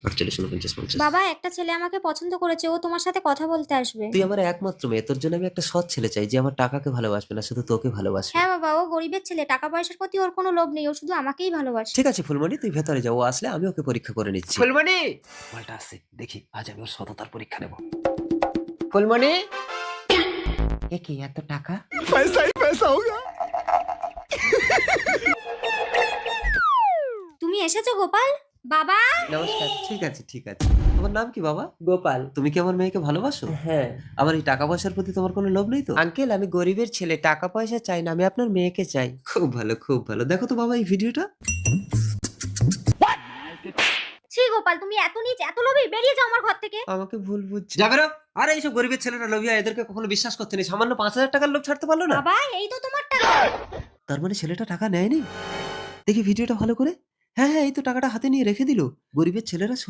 48, 49, 50। বাবা, একটা ছেলে আমাকে পছন্দ করেছে, ও তোমার সাথে কথা বলতে আসবে। তুই আমার একমাত্র মেয়ে, তোর জন্য আমি একটা সৎ ছেলে চাই যে আমার টাকাকে ভালোবাসবে না, শুধু তোকে ভালোবাসবে। হ্যাঁ বাবা, ও গরিবের ছেলে, টাকা পয়সার প্রতি ওর কোনো লোভ নেই, ও শুধু আমাকেই ভালোবাসে। ঠিক আছে ফুলমণি, তুই ভেতরে যা, ও আসলে আমি ওকে পরীক্ষা করে নিচ্ছি। ফুলমণি, মালটা আসছে, দেখি আজ আমি ওর সততার পরীক্ষা নেব। ফুলমণি, এ কি এত টাকা? তুমি এসেছো গোপাল? বাবা। নমস্কার। ঠিক আছে, ঠিক আছে। তোমার নাম কি বাবা? গোপাল। তুমি কি আমার মেয়েকে ভালোবাসো? হ্যাঁ। আমার এই টাকা পয়সার প্রতি তোমার কোনো লোভ নেই তো? আঙ্কেল, আমি গরিবের ছেলে, টাকা পয়সা চাই না, আমি আপনার মেয়েকে চাই। খুব ভালো, খুব ভালো। দেখো তো বাবা এই ভিডিওটা। ছি গোপাল, তুমি এত নীচ, এত লোভী, বেরিয়ে যাও আমার ঘর থেকে। আমাকে ভুল বুঝছে। যাবে না? আরে এইসব গরিবের ছেলেরা লোভিয়া, এদেরকে কখনো বিশ্বাস করতে নেই। সামান্য 5,000 টাকার লোভ ছাড়তে পারলো না। বাবা, এই তো তোমার টাকা। তার মানে ছেলেটা টাকা নেয়নি। দেখি ভিডিওটা ভালো করে। হ্যাঁ হ্যাঁ, এই তো টাকাটা হাতে নিয়ে রেখে দিল। গরিবের ছেলেরা